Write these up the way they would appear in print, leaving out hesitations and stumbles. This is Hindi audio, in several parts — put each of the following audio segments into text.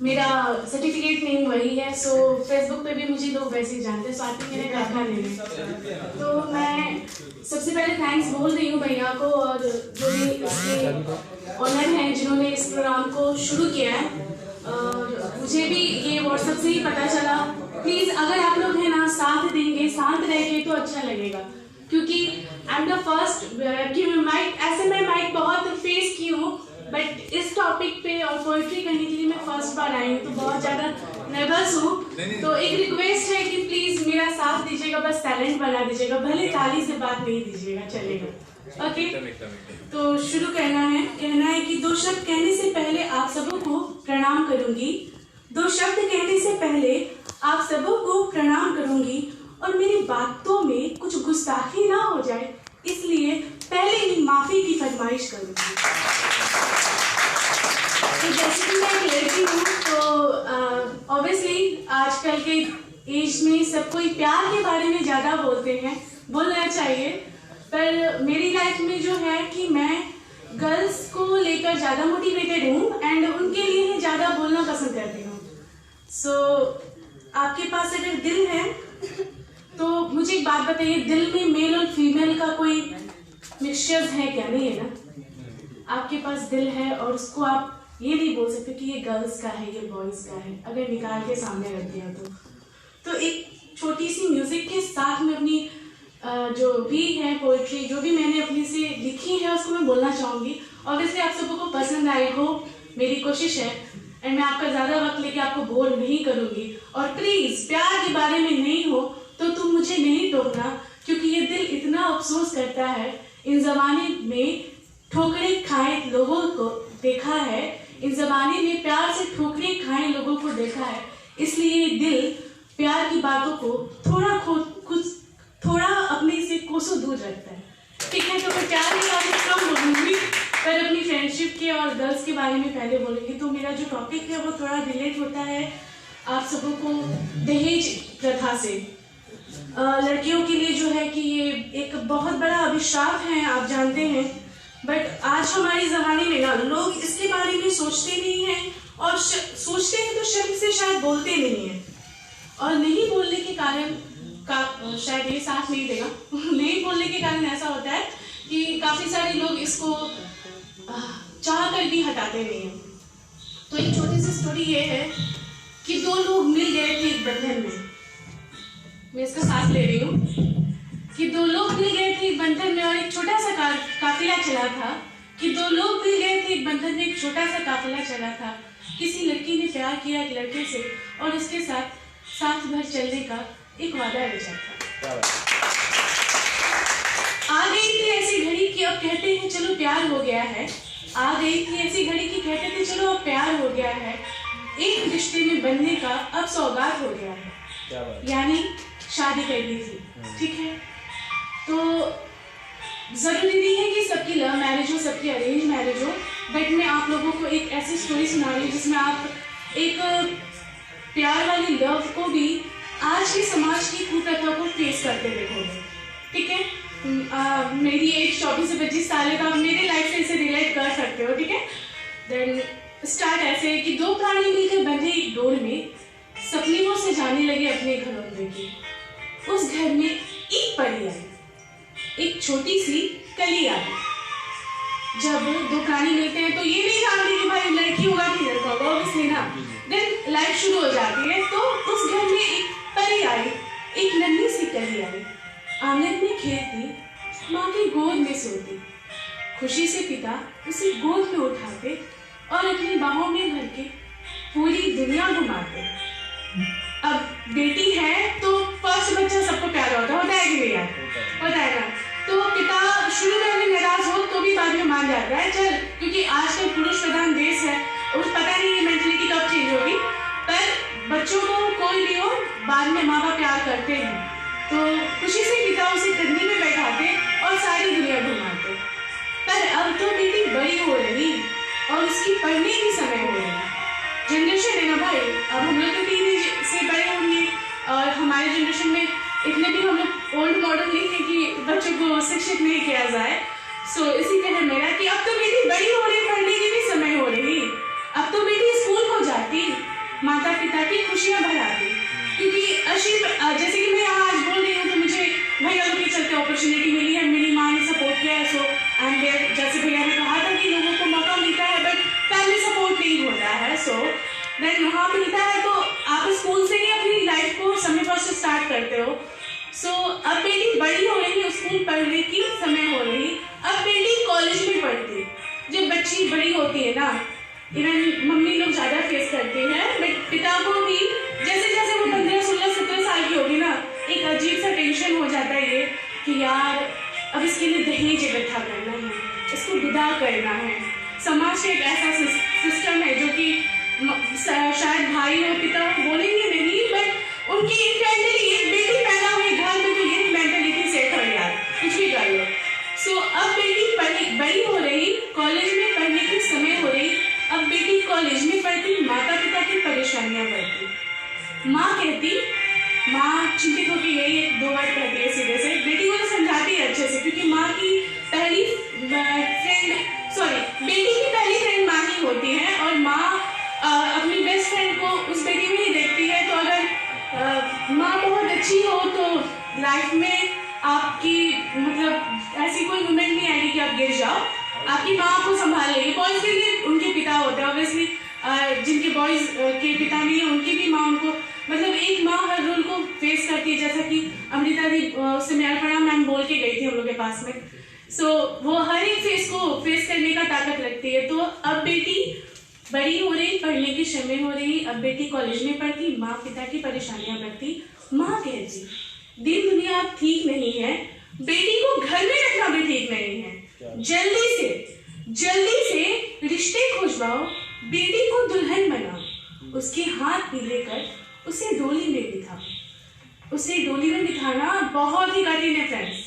मेरा सर्टिफिकेट नेम वही है, सो फेसबुक पे भी मुझे लोग वैसे ही जानते हैं, साथ में मेरा काका नेम है। तो मैं सबसे पहले थैंक्स बोल रही हूँ भैया को और जो भी इसके ऑनर हैं जिन्होंने इस प्रोग्राम को शुरू किया है। और मुझे भी ये व्हाट्सएप से ही पता चला। प्लीज़ अगर आप लोग हैं ना साथ देंगे, शांत रहेंगे तो अच्छा लगेगा, क्योंकि आई एम द फर्स्ट कि मैं माइक बहुत फेस की हूँ, बट इस टॉपिक पे और पोइट्री करने के लिए मैं फर्स्ट बार आई हूँ, तो बहुत ज़्यादा नर्वस हूँ। तो एक रिक्वेस्ट है कि प्लीज़ मेरा साथ दीजिएगा, बस टैलेंट बना दीजिएगा, भले ताली से बात नहीं दीजिएगा, चलेगा। ओके, तो शुरू कहना है कि दो शब्द कहने से पहले आप सबों को प्रणाम करूंगी, दो शब्द कहने से पहले आप सबों को प्रणाम करूंगी, और मेरी बातों में कुछ गुस्ताखी ना हो जाए इसलिए पहले ही माफी की फरमाइश करूंगी। तो जैसे कि मैं एक लड़की हूँ, तो ऑब्वियसली आजकल के एज में सब कोई प्यार के बारे में ज़्यादा बोलते हैं, बोलना चाहिए, पर मेरी लाइफ में जो है कि मैं गर्ल्स को लेकर ज़्यादा मोटिवेटेड हूँ एंड उनके लिए ज़्यादा बोलना पसंद करती हूँ। सो आपके पास अगर दिल है तो मुझे एक बात बताइए, दिल में मेल और फीमेल का कोई मिक्सचर है क्या? नहीं है ना। आपके पास दिल है और उसको आप ये नहीं बोल सकते कि ये गर्ल्स का है, ये बॉयज़ का है, अगर निकाल के सामने रख दिया तो एक छोटी सी म्यूजिक के साथ में अपनी जो भी है पोइट्री, जो भी मैंने अपनी से लिखी है उसको मैं बोलना चाहूँगी। ऑब्वियसली आप सबों को पसंद आई हो, मेरी कोशिश है, एंड मैं आपका ज़्यादा वक्त लेके आपको बोर नहीं करूँगी। और प्लीज़ प्यार के बारे में नहीं हो तो तुम मुझे नहीं टोकना, क्योंकि ये दिल इतना अफसोस करता है। इन ज़माने में ठोकरें खाए लोगों को देखा है, इस ज़माने में प्यार से ठोकरें खाए लोगों को देखा है, इसलिए दिल प्यार की बातों को थोड़ा अपने से कोसों दूर रखता है। ठीक है, तो मैं प्यार की बातें कम बोलूँगी, पर अपनी फ्रेंडशिप के और गर्ल्स के बारे में पहले बोलूँगी। तो मेरा जो टॉपिक है वो थोड़ा रिलेट होता है आप सबों को दहेज प्रथा से। लड़कियों के लिए जो है कि ये एक बहुत बड़ा अभिशाप है, आप जानते हैं, बट आज हमारे ज़माने में ना लोग इसके बारे में सोचते नहीं हैं, और सोचते हैं तो शर्म से शायद बोलते नहीं हैं, और नहीं बोलने के कारण शायद ये साथ नहीं देगा नहीं बोलने के कारण ऐसा होता है कि काफ़ी सारे लोग इसको चाह कर भी हटाते नहीं हैं। तो एक छोटी सी स्टोरी ये है कि दो लोग मिल गए थे एक बंधन में, मैं इसका साथ ले रही हूँ कि दो लोग मिल गए थे एक बंधन में और एक छोटा सा काफिला चला था कि दो लोग मिल गए थे एक बंधन में, एक छोटा सा काफिला चला था। किसी लड़की ने प्यार किया एक लड़के से और उसके साथ भर चलने का एक वादा रचा था। आ गई थी ऐसी घड़ी कि अब कहते हैं चलो प्यार हो गया है, आ गई थी ऐसी घड़ी कि कहते थे चलो अब प्यार हो गया है, एक रिश्ते में बनने का अब सौगात हो गया है, यानी शादी करनी थी। ठीक है, तो जरूरी नहीं है कि सबकी लव मैरिज हो, सबकी अरेंज मैरिज हो, बट मैं आप लोगों को एक ऐसी स्टोरी सुना रही हूँ जिसमें आप एक प्यार वाली लव को भी आज के समाज की कुप्रथा को फेस करते देखोगे। ठीक है, मेरी एज 24 से 25 साल है, तो आप मेरे लाइफ से इसे रिलेट कर सकते हो। ठीक है, देन स्टार्ट ऐसे कि दो प्राणी मिलकर बंधे एक डोर में सपनों से जाने लगे अपने घरौंदे की। उस घर में एक परी आई, एक छोटी सी कली आई। जब दो प्राणी मिलते हैं तो ये नहीं जानते कि भाई लड़की होगा कि लड़का होगा, ऑब्वियसली ना, देन लाइफ शुरू हो जाती है। तो उस घर में एक परी आई, एक नन्ही सी कली आई, आंगन में खेलती, माँ की गोद में सोती। खुशी से पिता उसे गोद में उठाते और अपनी बाहों में भर के पूरी दुनिया घुमाते। अब बेटी है तो फर्स्ट बच्चा सबको प्यारा होता है कि नहीं यार, होता है ना। तो पिता शुरू में अगर नाराज हो तो भी बाद में मान जाता है, चल, क्योंकि आजकल पुरुष प्रधान देश है और पता नहीं ये मेंटलिटी कब चेंज होगी, पर बच्चों को कोई भी हो बाद में माँ बाप प्यार करते हैं। तो खुशी से पिता उसे कंधे में बैठाते और सारी दुनिया घुमाते। पर अब तो बेटी बड़ी हो रही और उसकी पढ़ने की समय हो रही। जनरेशन है ना भाई, अब हम लोग तो टीनेज से बड़े होंगे और हमारे जनरेशन में इतने भी हम लोग ओल्ड मॉडल नहीं थे कि बच्चों को शिक्षित नहीं किया जाए। सो इसी तरह मेरा कि अब तो बेटी बड़ी हो रही, पढ़ने की भी समय हो रही, अब तो बेटी स्कूल को जाती, माता पिता की खुशियां बढ़ाती। क्योंकि जैसे कि मैं यहाँ आज बोल रही हूँ तो मुझे भैया लोग के चलते अपॉर्चुनिटी मिली है, मेरी माँ ने सपोर्ट किया है, सो आई एम देयर। जैसे भैया ने कहा था कि लोगों को मौका मिलता है बट फैमिली सपोर्ट नहीं होता है, सो देन वहाँ मिलता है तो आप स्कूल से ही अपनी लाइफ को समय पर से स्टार्ट करते हो। सो अब बेटी बड़ी हो रही, स्कूल पढ़ने की समय हो रही, अब बेटी कॉलेज में पढ़ती। जब बच्ची बड़ी होती है ना, इवन मम्मी लोग ज़्यादा फेस करते हैं, बट पिता को भी जैसे जैसे वो 15, 16, 17 साल की होगी ना, एक अजीब सा टेंशन हो जाता है ये कि यार अब इसके लिए दहेज इकट्ठा करना है, इसको विदा करना है। समाज का एक ऐसा सिस्टम है जो कि शायद भाई और पिता बोलेंगे नहीं, बट उनकी इंटेंटली एक बेटी पैदा हुई घर में तो ये मेंटेलिटी सेट हो यार कुछ भी कर लो। सो अब बेटी बड़ी हो रही, कॉलेज में पढ़ने की समय हो रही, अब बेटी कॉलेज में पढ़ती, माता पिता की परेशानियां बढ़ती। माँ चिंतित होकर यही एक दो वर्ड कहती है सीधे से, बेटी को तो समझाती है अच्छे से, क्योंकि माँ की पहली बेटी की पहली फ्रेंड माँ ही होती है, और माँ अपनी बेस्ट फ्रेंड को उस बेटी में ही देखती है। तो अगर माँ बहुत अच्छी हो तो लाइफ में आपकी मतलब ऐसी कोई मोमेंट नहीं आएगी कि आप गिर जाओ, आपकी माँ आपको संभाल लेगी। बॉयज के लिए उनके पिता होते हैं ऑब्वियसली, जिनके बॉयज के पिता नहीं है उनकी भी माँ उनको मतलब एक माँ हर रोल को फेस करती है, जैसा कि अमृता दी उससे म्यालपड़ा मैम बोल के गई थी हम लोग के पास में। सो वो हर एक फेस को फेस करने का ताकत रखती है। तो अब बेटी बड़ी हो रही, पढ़ने की समय हो रही, अब बेटी कॉलेज में पढ़ती, माँ पिता की परेशानियां बढ़ती। माँ कहती दिन दुनिया अब ठीक नहीं है, बेटी को घर में रखना भी ठीक नहीं है, जल्दी से रिश्ते खोजवाओ, बेटी को दुल्हन बनाओ, उसके हाथ पीले कर उसे डोली में बिठाओ। उसे डोली में बिठाना बहुत ही कठिन है फ्रेंड्स।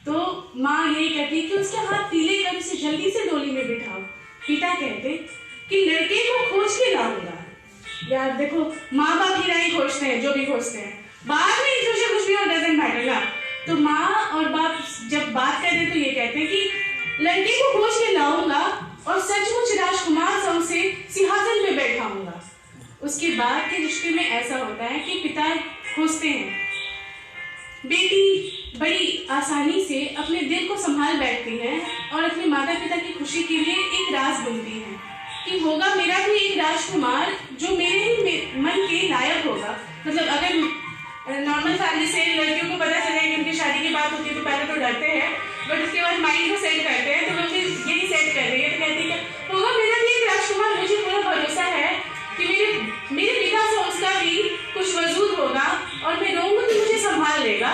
तो माँ यही कहती कि उसके हाथ पीले कर उसे जल्दी से डोली में बिठाओ। पिता कहते कि लड़के को खोज के लाऊंगा। यार देखो, माँ बाप ही नहीं खोजते हैं, जो भी खोजते हैं बाद में इंट्यूशन कुछ भी और डजंट मैटर ना। तो माँ और बाप जब बात करते तो ये कहते हैं कि लड़के को खोज के लाऊंगा और सचमुच राजकुमार सा उसे सिंहासन पे बैठाऊंगा। उसके बाद के रिश्ते में ऐसा होता है कि पिता खोजते हैं, बेटी बड़ी आसानी से अपने दिल को संभाल बैठती है और अपने माता पिता की खुशी के लिए एक राज बुनती है कि होगा मेरा भी एक राजकुमार जो मेरे ही मन के लायक होगा। मतलब अगर नॉर्मल फैमिली से लड़कियों को पता चले कि उनकी शादी की बात होती है तो पहले तो डरते हैं, बट उसके बाद माइंड को सेट करते हैं। तो वो यही सेट कर रही है, तो कहती है होगा मेरा भी एक राजकुमार, मुझे पूरा भरोसा है कि मेरे पिता से उसका भी कुछ वजूद होगा और मैं रहूंगी तो मुझे संभाल लेगा,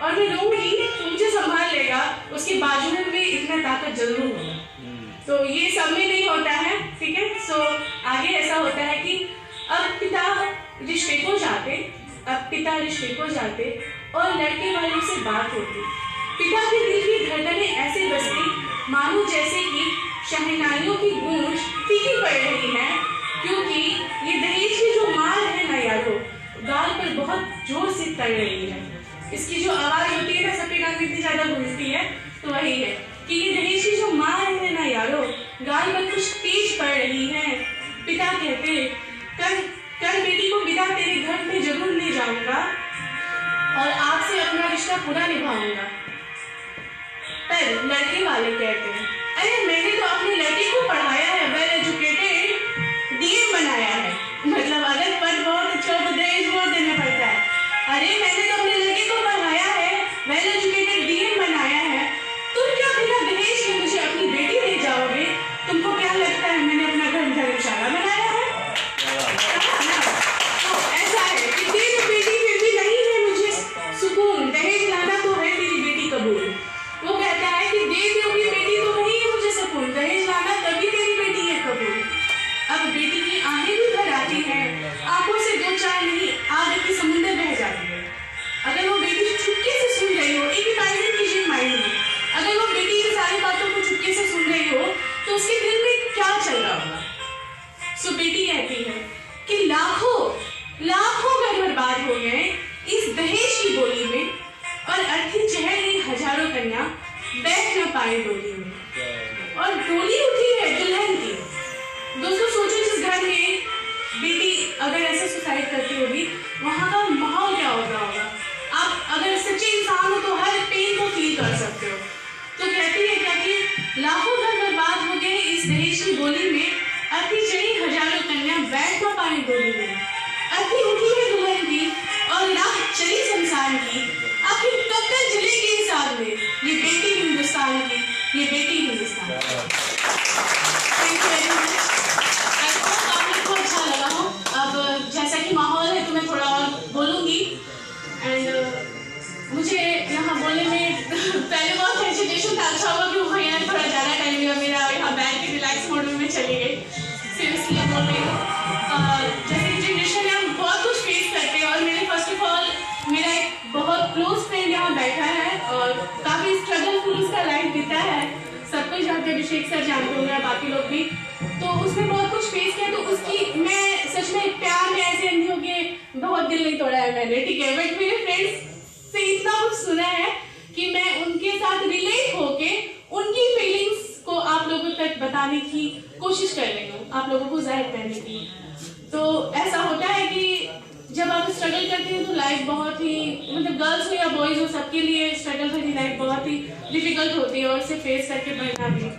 और मैं रहूंगी तो मुझे संभाल लेगा, उसके बाजू में भी इतना ताकत जरूर होगा। तो ये सब में नहीं होता है, ठीक है। सो आगे ऐसा होता है कि अब पिता रिश्ते को जाते और लड़के वालों से बात होती। पिता के दिल की धड़कनें ऐसे बजती मानो जैसे कि शहनाइयों की गूंज फीकी पड़ रही है, क्योंकि ये दहेज की जो मार है ना यारो, गाल पर बहुत जोर से तड़ रही है। इसकी जो आवाज होती है ना, सबके गाल में इतनी ज्यादा गूंजती है, तो वही है कि ये दहेज की जो मार है ना यारो, गाल पर कुछ तेज पड़ रही है। पिता कहते कल बेटी को विदा तेरे घर में जरूर ले जाऊंगा और आपसे अपना रिश्ता पूरा निभाऊंगा। पर लड़के वाले कहते हैं अरे मैंने तो अपने लड़के को पढ़ाया है, वेल एजुकेटेड, डीएम बनाया है, मतलब अगर पद बहुत अच्छा हो तो दहेज बहुत देना पड़ता है। अरे मैंने तो अपने लड़के को पढ़ाया है, वेल एजुकेटेड, डीएम बनाया है, तुम क्या बिना दहेज के मुझे अपनी बेटी ले जाओगे? तुमको क्या लगता है मैंने अपना घर धर्मशाला बनाया है? तो ऐसा है कि तेरी बेटी फिर भी नहीं है मुझे सुकून, दहेज लाना तो है तेरी बेटी कबूल। वो कहता है कि दे दोगी बेटी तो नहीं है मुझे सुकून, दहेज लाना तभी तेरी बेटी है कबूल। अब बेटी की आंखें भी भर आती हैं, आंखों से दो चार नहीं आग की समुद्र बह जाती है। अगर वो बेटी चुपके से सुन रही हो, एक इमेजिन कीजिए माइंड में, अगर वो बेटी की सारी बातों को चुपके से सुन रही हो तो उसके दिल में क्या चल रहा होगा? सो बेटी कहती है कि लाखों घर बर्बाद हो गए इस दहेज की बोली में, और अर्थी चहल रही हजारों कन्या बैठ न पाए डोली में, और डोली उठी है दुल्हन की। दोस्तों सोचो जिस घर में बेटी अगर पाए डोली में, अर्थी उठी है दुल्हन की और राह चली शमशान की, आखिर कब तक जलेगी इस आग में ये बेटी हिंदुस्तान की, ये बेटी Hindustan. Thank you very much. आप लोग को अच्छा लगा हो। अब जैसा कि माहौल है तो मैं थोड़ा और बोलूँगी एंड मुझे यहाँ बोलने में पहले बहुत हेजिटेशन था। अच्छा हुआ कि वो भैया ने थोड़ा ज़्यादा टाइम लिया, मेरा यहाँ बैठ के रिलैक्स मोड में मैं चली गई, सीरियसली बोल रही हूँ। जैसे कि जनरेशन है हम बहुत कुछ फेस करते हैं और मेरे फर्स्ट ऑफ ऑल मेरा एक बहुत क्लोज फ्रेंड यहाँ बैठा है और काफ़ी स्ट्रगलफुल उसका लाइफ बीता है। सब कुछ जानते हैं, अभिषेक सर जानते होंगे, बाकी लोग भी, तो उसने बहुत कुछ फेस किया। तो उसकी मैं सच में प्यार में ऐसे अंधी हो के बहुत दिल नहीं तोड़ा है मैंने, ठीक है, बट मेरे फ्रेंड्स से इतना कुछ सुना है कि मैं उनके साथ रिलेट होके उनकी फीलिंग्स को आप लोगों तक बताने की कोशिश कर रही हूँ, आप लोगों को जाहिर करने की। तो ऐसा होता है कि जब आप स्ट्रगल करते हैं तो लाइफ बहुत ही, मतलब गर्ल्स हो या बॉयज हो, सबके लिए स्ट्रगल भरी लाइफ बहुत ही डिफिकल्ट होती है और उसे फेस करके बढ़ना भी।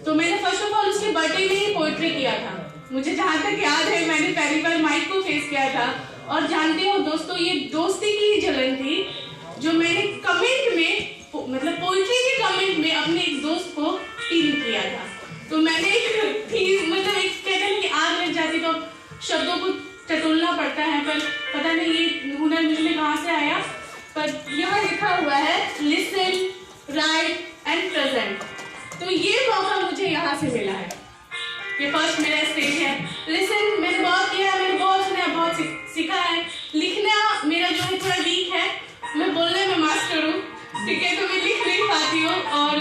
तो मैंने फर्स्ट ऑफ ऑल उसके बर्थडे में ही पोइट्री किया था। मुझे जहाँ तक याद है मैंने पहली बार माइक को फेस किया था और जानते हो दोस्तों ये दोस्ती की जलन थी जो मैंने कमेंट में, मतलब पोइट्री के कमेंट में अपने एक दोस्त को टीम किया था। तो मैंने मतलब एक कहते हैं कि आग लग जाती तो शब्दों को टटोलना पड़ता है, पर पता नहीं ये हुनर मुझे कहाँ से आया। पर यहाँ लिखा हुआ है लिसन, राइट एंड प्रेजेंट। तो ये मौका मुझे यहाँ से मिला है, ये फर्स्ट मेरा स्टेज है। लिसन मैंने बहुत किया है, मैंने बहुत सुना है, बहुत सीखा है। लिखना मेरा जो है थोड़ा वीक है, मैं बोलने में मास्टर हूँ, ठीक है, तो मैं लिख नहीं पाती हूँ और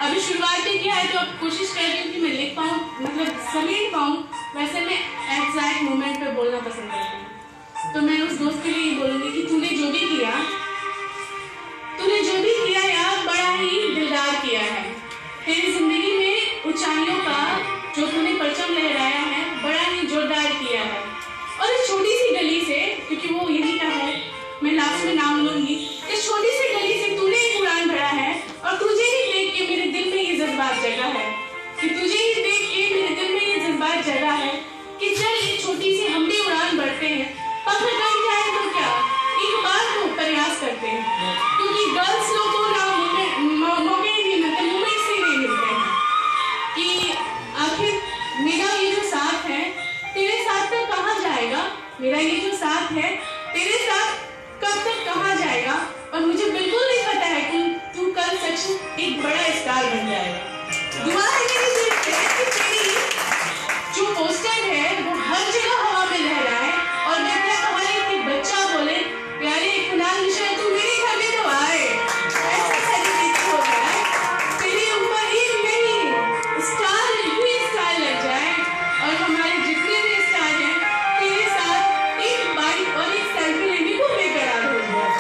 अभी शुरुआत ही किया है तो अब कोशिश कर रही हूँ कि मैं लिख पाऊँ, मतलब समेट पाऊँ। वैसे मैं एग्जैक्ट मोमेंट पे बोलना पसंद करती हूँ। तो मैं उस दोस्त के लिए ये बोलूँगी कि तूने जो भी किया यार बड़ा ही दिलदार किया है। तेरी जिंदगी में ऊंचाइयों का जो तूने परचम लहराया है बड़ा ही जोरदार किया है। और इस छोटी सी गली से, क्योंकि वो यही का है, मैं लास्ट में नाम लूंगी, इस छोटी सी गली से तूने एक उड़ान भरा है और तुझे ही देख के मेरे दिल में ये जज्बात जगा है कि तुझे ही देख के मेरे दिल में ये जज्बात जगा है कि चल एक छोटी सी हम भी उड़ान भरते हैं, पत्थर कट जाए तो क्या, एक बार तो प्रयास करते हैं, क्योंकि गर्ल्स लोग को ना मौके ही नहीं मिलते, मोमेंट्स ही नहीं मिलते हैं कि आखिर मेरा ये जो साथ है तेरे साथ तक कहाँ जाएगा, मेरा ये जो साथ है तेरे साथ कब तक कहाँ जाएगा। और मुझे बिल्कुल नहीं पता है कि तू कल सच एक बड़ा स्टार बन जाएगा। दुआ है मेरी दिल से कि तेरी जो पोस्टर है वो हर जगह हवा में लहराए और मैं क्या कहानी कि बच्चा बोले प्यारे कुणाल मिश्रा तू मेरे घर में तो आए, ऐसा सेलिब्रेट हो जाए, तेरे ऊपर एक नहीं स्टार ही स्टार लग जाए और हमारे जितने भी स्टार हैं तेरे साथ एक बाइक और एक सेल्फी लेने को बेकरार हो जाए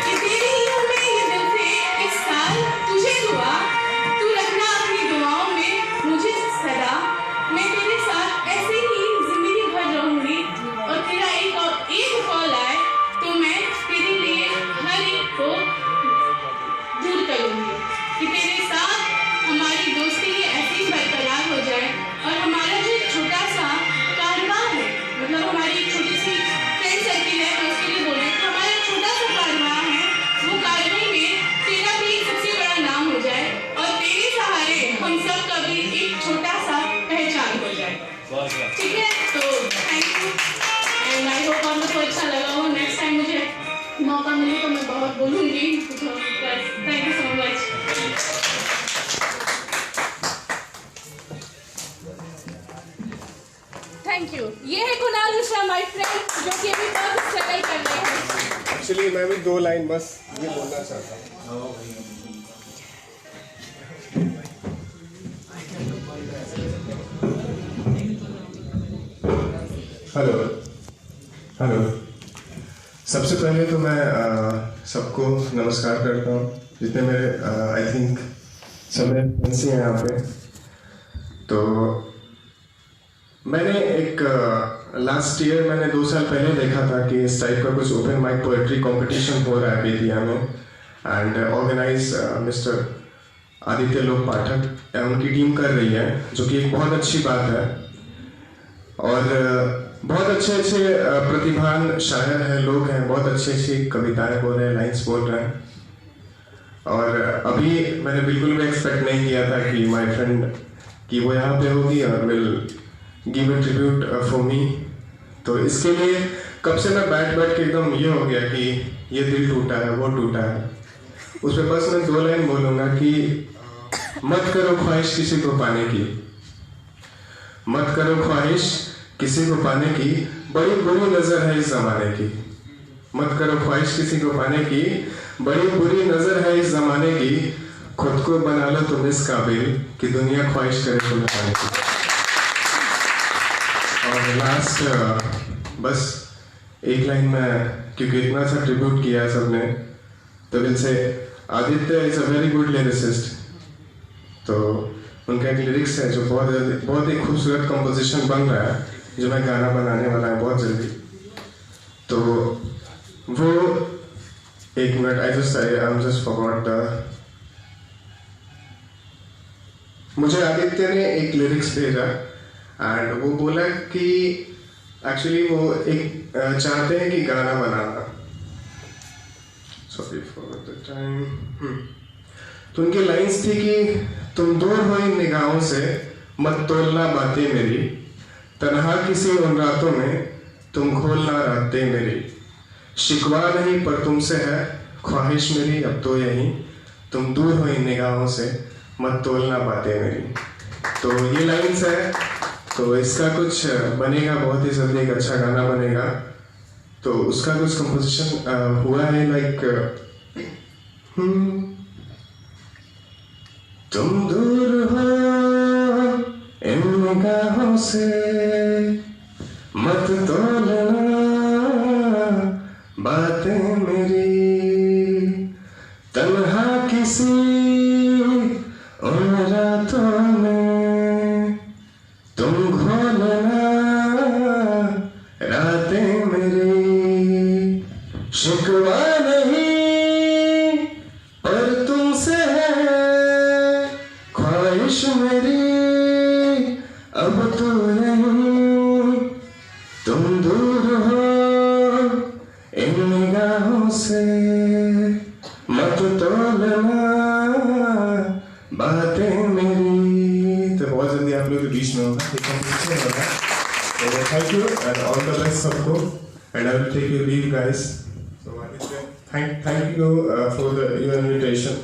कि तेरी ही हमें ये दिल से इस साल तुझे दुआ, तू रखना अपनी दुआओं में मुझे सदा, मैं तेरे साथ ऐसे ही जिंदगी भर रहूंगी और तेरा एक कॉल आए तो मैं तेरे लिए हर एक को दूर करूंगी कि तेरे साथ हमारी दोस्ती ऐसे ही बरकरार हो जाए और हमारा जो छोटा सा कारवां है, मतलब हमारी एक छोटी सी फ्रेंड सर्किल है, मैं उसके लिए बोल रही हूँ, हमारा छोटा सा कारवां है, वो कारवां में तेरा भी सबसे बड़ा नाम हो जाए और तेरे सहारे हम सब का भी एक छोटा सा पहचान हो जाए। ठीक है, तो thank you and I hope आप लोग को अच्छा लगा हो। नेक्स्ट टाइम मुझे मौका मिले तो मैं बहुत बोलूँगी। Thank you so much. Thank you. ये है कुणाल मिश्रा माय फ्रेंड जो कि अभी बहुत स्ट्रगल कर रहे हैं। एक्चुअली मैं भी 2 लाइन बस ये बोलना चाहता हूँ। हेलो, सबसे पहले तो मैं सबको नमस्कार करता हूँ, जितने मेरे आई थिंक सब मेरे फ्रेंड्स हैं यहाँ पे। तो मैंने एक लास्ट ईयर मैंने 2 साल पहले देखा था कि इस टाइप का कुछ ओपन माइक पोएट्री कंपटीशन हो रहा है बेतिया में एंड ऑर्गेनाइज मिस्टर आदित्य लोक पाठक उनकी टीम कर रही है, जो कि एक बहुत अच्छी बात है और बहुत अच्छे अच्छे प्रतिभान शायर हैं, लोग हैं, बहुत अच्छी अच्छी कविताएं बोल रहे हैं, लाइन्स बोल रहे हैं। और अभी मैंने बिल्कुल भी एक्सपेक्ट नहीं किया था कि माय फ्रेंड कि वो यहाँ पे होगी और will give a tribute for me. तो इसके लिए कब से मैं बैठ के एकदम ये हो गया कि ये दिल टूटा है, वो टूटा है। उस पर बस मैं 2 लाइन बोलूँगा कि मत करो ख्वाहिश किसी को पाने की, मत करो ख्वाहिश किसी को पाने की, बड़ी बुरी नजर है इस जमाने की। मत करो ख्वाहिश किसी को पाने की, बड़ी बुरी नजर है इस जमाने की। खुद को बना लो तुम इस काबिल कि दुनिया ख्वाहिश करे तुम्हें पाने की। और लास्ट बस एक लाइन में, क्योंकि इतना सा ट्रिब्यूट किया सबने, तो will say Aditya is a very good lyricist. तो उनका एक लिरिक्स है जो बहुत ही खूबसूरत कंपोजिशन बन रहा है, जो मैं गाना बनाने वाला है बहुत जल्दी। तो वो एक minute, I just forgot the, मुझे आदित्य ने एक लिरिक्स भेजा एंड वो बोला कि एक्चुअली वो एक चाहते हैं कि गाना बनाना। Sorry for the time. तो उनकी लाइंस थी कि तुम दूर हो इन निगाहों से, मत तोलना बातें मेरी, तन्हा किसी उन रातों में तुम खोलना रातें मेरी। शिकवा नहीं पर तुमसे है ख्वाहिश मेरी अब तो यही, तुम दूर हो इन निगाहों से, मत तोलना बातें मेरी। तो ये लाइंस है, तो इसका कुछ बनेगा बहुत ही जल्दी, एक अच्छा गाना बनेगा। तो उसका कुछ कंपोजिशन हुआ है लाइक तुम दूर हो इन निगाहों से, मत तोलना बातें मेरी, तन्हा किसी उन रातों में तुम खोलना रातें मेरी। शिकवा नहीं पर तुमसे है ख्वाहिश मेरी अब तो नहीं, तुम दूर हो इन निगाहों से, मत तोलना बातें मेरी। तो बहुत जल्दी आप लोग के बीच में होगा, thank you and all the best सबको, and I will take you leave guys. So thank you for your invitation.